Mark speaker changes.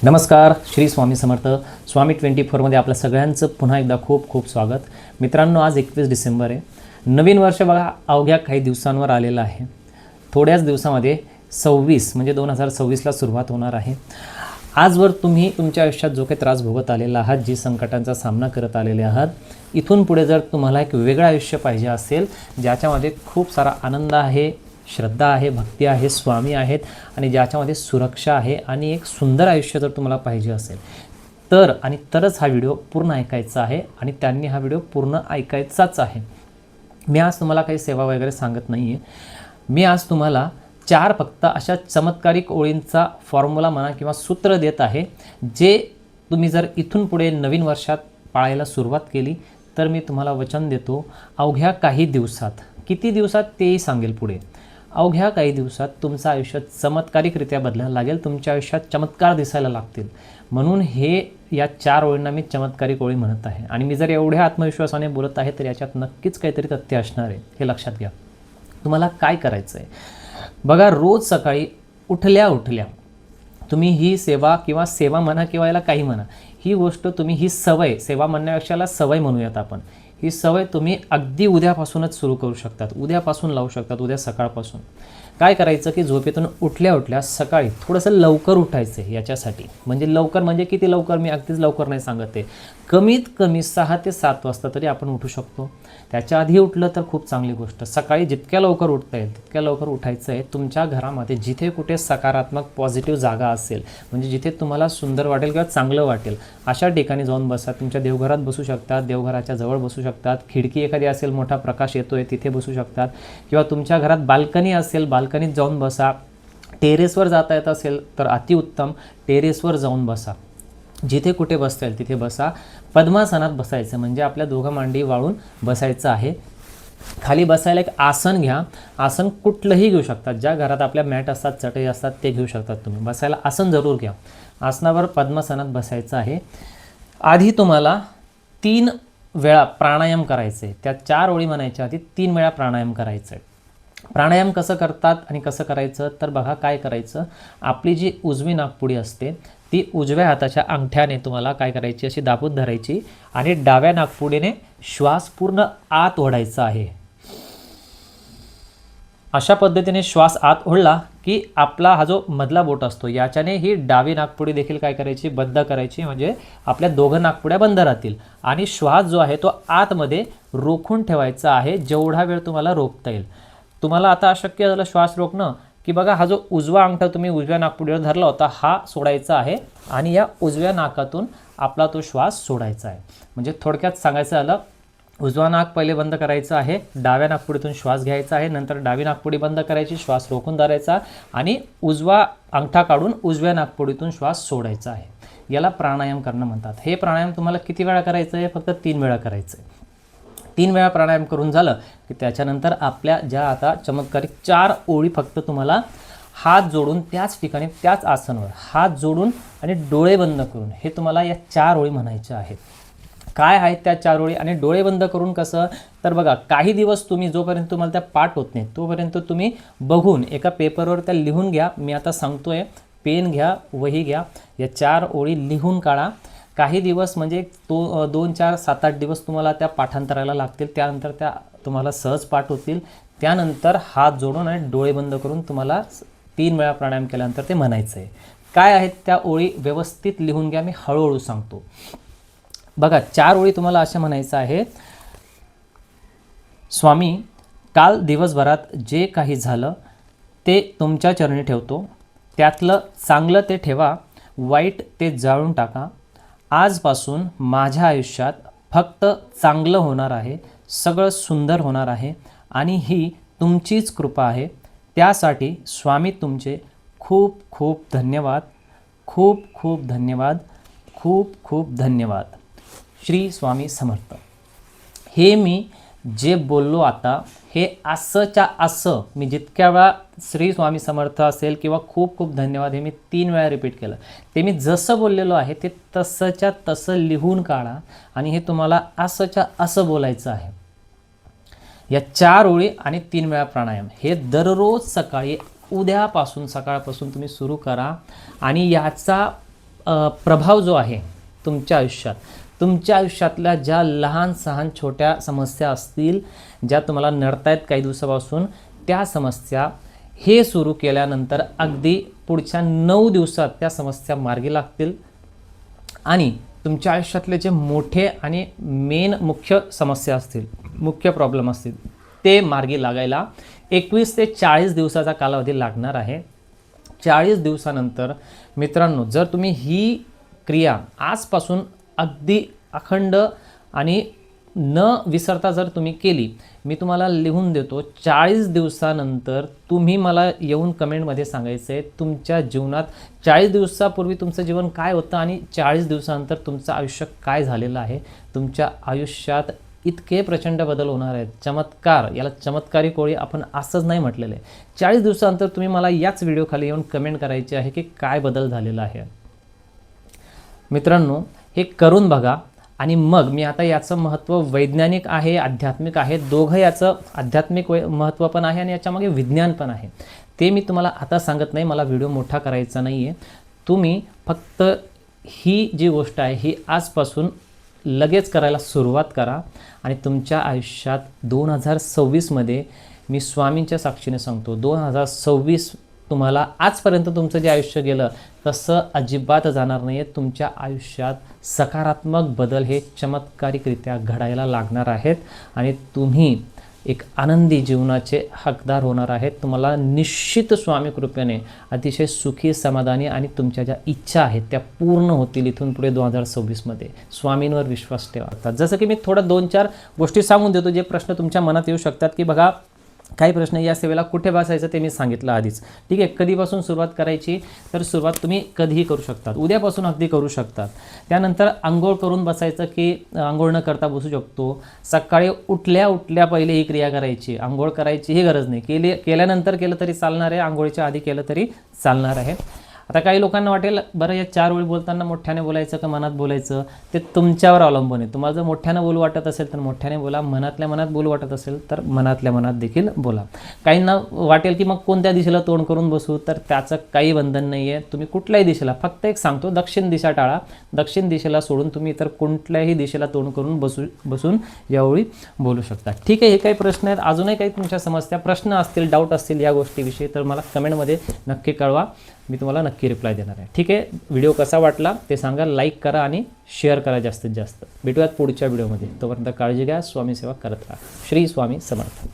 Speaker 1: नमस्कार, श्री स्वामी समर्थ. स्वामी 24मध्ये आपल्या सगळ्यांचं पुन्हा एकदा खूप खूप स्वागत. मित्रांनो, आज 21 डिसेंबर आहे. नवीन वर्ष बघा अवघ्या काही दिवसांवर आलेलं आहे. थोड्याच दिवसामध्ये 26 म्हणजे 2026ला सुरुवात होणार आहे. आजवर तुम्ही तुमच्या आयुष्यात जो काही त्रास भोगत आलेला आहात, जी संकटांचा सामना करत आलेले आहात, इथून पुढे जर तुम्हाला एक वेगळं आयुष्य पाहिजे असेल, ज्याच्यामध्ये खूप सारा आनंद आहे, श्रद्धा आहे, भक्ती आहे, स्वामी आहेत आणि ज्याच्यामध्ये सुरक्षा आहे आणि एक सुंदर आयुष्य जर तुम्हाला पाहिजे असेल तरच हा व्हिडिओ पूर्ण ऐकायचा आहे आणि त्यांनी हा व्हिडिओ पूर्ण ऐकायचाच आहे. मी आज तुम्हाला काही सेवा वगैरे सांगत नाही आहे. मी आज तुम्हाला 4 फक्त अशा चमत्कारिक ओळींचा फॉर्म्युला म्हणा किंवा सूत्र देत आहे, जे तुम्ही जर इथून पुढे नवीन वर्षात पाळायला सुरुवात केली तर मी तुम्हाला वचन देतो, अवघ्या काही दिवसात, किती दिवसात तेही सांगेल पुढे, अवघ्या काही दिवसात तुमचं आयुष्य चमत्कारिकरित्या बदलायला लागेल. तुमच्या आयुष्यात चमत्कार दिसायला लागतील. म्हणून या 4 ओळींना मी चमत्कारिक ओळी म्हणत आहे. आणि मी जर एवढ्या आत्मविश्वासाने बोलत आहे तर याच्यात नक्कीच काहीतरी तथ्य असणार आहे, हे लक्षात घ्या. तुम्हाला काय करायचं आहे बघा, रोज सकाळी उठल्या तुम्ही ही सेवा म्हणा किंवा याला काही म्हणा, ही गोष्ट तुम्ही, ही सवय, सेवा म्हणण्यापेक्षा सवय म्हणूयात आपण, ही सवय तुम्ही अगदी उद्यापासूनच सुरू करू शकतात. उद्यापासून लावू शकतात, उद्या सकाळपासून. काय करायचं की झोपेतून उठल्या सकाळी थोडंसं लवकर उठायचं आहे. याच्यासाठी म्हणजे किती लवकर, मी अगदीच लवकर नाही सांगत आहे, कमीत कमी 6 ते 7 वाजता तरी आपण उठू शकतो. त्याच्या आधी उठलं तर खूप चांगली गोष्ट. सकाळी जितक्या लवकर उठता येईल तितक्या लवकर उठायचं आहे. तुमच्या घरामध्ये जिथे कुठे सकारात्मक पॉझिटिव्ह जागा असेल, म्हणजे जिथे तुम्हाला सुंदर वाटेल किंवा चांगलं वाटेल, अशा ठिकाणी जाऊन बसा. तुमच्या देवघरात बसू शकतात, देवघराच्या जवळ बसू शकतात, खिडकी एखादी असेल, मोठा प्रकाश येतोय तिथे बसू शकतात, किंवा तुमच्या घरात बाल्कनी असेल, बाल्कनीत जाऊन बसा. टेरेसवर जाता येत असेल तर अतिउत्तम, टेरेसवर जाऊन बसा. जिथे कुठे बसता येईल तिथे बसा. पद्मासनात बसायचं, म्हणजे आपल्या दोघं मांडी वाळून बसायचं आहे. खाली बसायला एक आसन घ्या. आसन कुठलंही घेऊ शकतात. ज्या घरात आपल्या मॅट असतात, चटई असतात, ते घेऊ शकतात तुम्ही. बसायला आसन जरूर घ्या. आसनावर पद्मासनात बसायचं आहे. आधी तुम्हाला 3 वेळा प्राणायाम करायचे आहे. त्या 4 ओळी म्हणायच्या आधी 3 वेळा प्राणायाम करायचं आहे. प्राणायाम कसं करतात आणि कसं करायचं तर बघा, काय करायचं, आपली जी उजवी नाकपुडी असते ती उजव्या हाताच्या अंगठ्याने तुम्हाला काय करायची, अशी दाबून धरायची आणि डाव्या नाकपुडीने श्वास पूर्ण आत ओढायचा आहे. अशा पद्धतीने श्वास आत ओढला की आपला हा जो मधला बोट असतो याच्याने ही डावी नाकपुडी देखील काय करायची, बंद करायची, म्हणजे आपल्या दोघं नाकपुड्या बंद राहतील. आणि श्वास जो आहे तो आतमध्ये रोखून ठेवायचा आहे, जेवढा वेळ तुम्हाला रोखता येईल. तुम्हाला आता अशक्य झालं श्वास रोखणं की बघा, हा जो उजवा अंगठा तुम्ही उजव्या नाकपुडीवर धरला होता, हा सोडायचा आहे आणि या उजव्या नाकातून आपला तो श्वास सोडायचा आहे. म्हणजे थोडक्यात सांगायचं झालं, उजवा नाक पहिले बंद करायचं आहे, डाव्या नाकपुडीतून श्वास घ्यायचा आहे, नंतर डावी नाकपुडी बंद करायची, श्वास रोखून धरायचा आणि उजवा अंगठा काढून उजव्या नाकपुडीतून श्वास सोडायचा आहे. याला प्राणायाम करणं म्हणतात. हे प्राणायाम तुम्हाला किती वेळा करायचं आहे? फक्त 3 वेळा करायचं आहे. 3 वेळा प्राणायाम करून झालं की त्याच्यानंतर आपल्या ज्या आता चमत्कारिक 4 ओळी फक्त तुम्हाला हात जोडून त्याच ठिकाणी, त्याच आसनावर हात जोडून आणि डोळे बंद करून हे तुम्हाला या 4 ओळी म्हणायच्या आहेत. काय आहेत त्या 4 ओळी आणि डोळे बंद करून कसं तर बघा, काही दिवस तुम्ही जोपर्यंत तुम्हाला त्या पाठ होत नाही तोपर्यंत तुम्ही बघून एका पेपरवर त्या लिहून घ्या. मी आता सांगतोय, पेन घ्या, वही घ्या, या 4 ओळी लिहून काढा. काही दिवस म्हणजे 2, 4, 7, 8 दिवस तुम्हाला त्या पाठांतराला लागतील. त्यानंतर त्या तुम्हाला सहज पाठ होतील. त्यानंतर हात जोडून आणि डोळे बंद करून तुम्हाला 3 वेळा प्राणायाम केल्यानंतर ते म्हणायचं आहे. काय आहेत त्या ओळी व्यवस्थित लिहून घ्या, मी हळूहळू सांगतो. बघा, 4 ओळी तुम्हाला अशा म्हणायचं आहे, स्वामी, काल दिवसभरात जे काही झालं ते तुमच्या चरणी ठेवतो. त्यातलं चांगलं ते ठेवा, वाईट ते जाळून टाका. आजपासून माझ्या आयुष्यात फक्त चांगलं होणार आहे, सगळं सुंदर होणार आहे आणि ही तुमचीच कृपा आहे. त्यासाठी स्वामी तुमचे खूप खूप धन्यवाद, खूप खूप धन्यवाद, खूप खूप धन्यवाद. श्री स्वामी समर्थ. हे मी जे बोललो आता, हे असंच्या असं मी जितक्या वेळा श्री स्वामी समर्थ असेल किंवा खूप खूप धन्यवाद हे मी 3 वेळा रिपीट केलं, ते मी जसं बोललेलो आहे ते तसंच्या तसं लिहून काढा आणि हे तुम्हाला असंच्या असं बोलायचं आहे. या 4 ओळी आणि 3 वेळा प्राणायाम हे दररोज सकाळी, उद्यापासून सकाळपासून तुम्ही सुरू करा. आणि याचा प्रभाव जो आहे तुमच्या आयुष्यातल्या ज्या लहान सहान छोट्या समस्या असतील, ज्या तुम्हाला नडतायत काही दिवसापासून, त्या समस्या हे सुरू केल्यानंतर अगदी पुढच्या 9 दिवसात त्या समस्या मार्गी लागतील आणि तुमच्या आयुष्यातले जे मोठे आणि मुख्य समस्या असतील, मुख्य प्रॉब्लेम असतील, ते मार्गी लागायला 21 ते 40 दिवसाचा कालावधी लागणार आहे. 40 दिवसानंतर मित्रांनो, जर तुम्ही ही क्रिया आजपासून अगदी अखंड आणि न विसरता जर तुम्ही केली, मी तुम्हाला लिहून देतो, 40 दिवसानंतर तुम्ही मला येऊन कमेंटमध्ये सांगायचं आहे तुमच्या जीवनात 40 दिवसापूर्वी तुमचं जीवन काय होतं आणि 40 दिवसानंतर तुमचं आयुष्य काय झालेलं आहे. तुमच्या आयुष्यात इतके प्रचंड बदल होणार आहेत. चमत्कार, याला चमत्कारी कोळी आपण असंच नाही म्हटलेलं आहे. 40 दिवसानंतर तुम्ही मला याच व्हिडिओखाली येऊन कमेंट करायची आहे की काय बदल झालेला आहे. मित्रांनो, हे करून बघा आणि मग मी आता याचं महत्त्व वैज्ञानिक आहे, आध्यात्मिक आहे, दोघं याचं आध्यात्मिक महत्त्व पण आहे आणि याच्यामागे विज्ञान पण आहे. ते मी तुम्हाला आता सांगत नाही, मला व्हिडिओ मोठा करायचा नाही आहे. तुम्ही फक्त ही जी गोष्ट आहे ही आजपासून लगेच करायला सुरुवात करा आणि तुमच्या आयुष्यात 2026मध्ये मी स्वामींच्या साक्षीने सांगतो, 2026 तुम्हाला आजपर्यंत तुमचं जे आयुष्य गेलं तसं अजिबात जाणार नाही आहे. तुमच्या आयुष्यात सकारात्मक बदल हे चमत्कारिकरित्या घडायला लागणार आहेत आणि तुम्ही एक आनंदी जीवनाचे हकदार होणार आहेत. तुम्हाला निश्चित स्वामी कृपेने अतिशय सुखी, समाधानी आणि तुमच्या ज्या इच्छा आहेत त्या पूर्ण होतील इथून पुढे 2026मध्ये. स्वामींवर विश्वास ठेवा. जसं की मी थोडं 2-4 गोष्टी सांगून देतो, जे प्रश्न तुमच्या मनात येऊ शकतात की बघा काही प्रश्न, या सेवेला कुठे बसायचं ते मी सांगितलं आधीच. ठीक आहे, कधीपासून सुरुवात करायची, तर सुरुवात तुम्ही कधीही करू शकतात, उद्यापासून अगदी करू शकतात. त्यानंतर आंघोळ करून बसायचं की आंघोळ न करता बसू शकतो. सकाळी उठल्या पहिले ही क्रिया करायची, आंघोळ करायची ही गरज नाही, केल्यानंतर केलं तरी चालणार आहे, आंघोळीच्या आधी केलं तरी चालणार आहे. आता काही लोकांना वाटेल बरं या 4 वेळी बोलताना मोठ्याने बोलायचं का मनात बोलायचं, ते तुमच्यावर अवलंबून आहे. तुम्हाला जर मोठ्यानं बोलू वाटत असेल तर मोठ्याने बोला, मनातल्या मनात बोलू वाटत असेल तर मनातल्या मनात देखील बोला. काहींना वाटेल की मग कोणत्या दिशेला तोंड करून बसू, तर त्याचं काही बंधन नाही आहे. तुम्ही कुठल्याही दिशेला, फक्त एक सांगतो, दक्षिण दिशा टाळा. दक्षिण दिशेला सोडून तुम्ही इतर कोणत्याही दिशेला तोंड करून बसून यावेळी बोलू शकता. ठीक आहे, हे काही प्रश्न आहेत. अजूनही काही तुमच्या समस्या, प्रश्न असतील, डाऊट असतील या गोष्टीविषयी तर मला कमेंटमध्ये नक्की कळवा, मी तुम्हाला नक्की रिप्लाय देणार आहे. ठीक आहे, व्हिडिओ कसा वाटला ते सांगा, लाईक करा आणि शेअर करा जास्तीत जास्त. भेटूयात पुढच्या व्हिडिओमध्ये. तोपर्यंत काळजी घ्या, स्वामी सेवा करत राहा. श्री स्वामी समर्थ.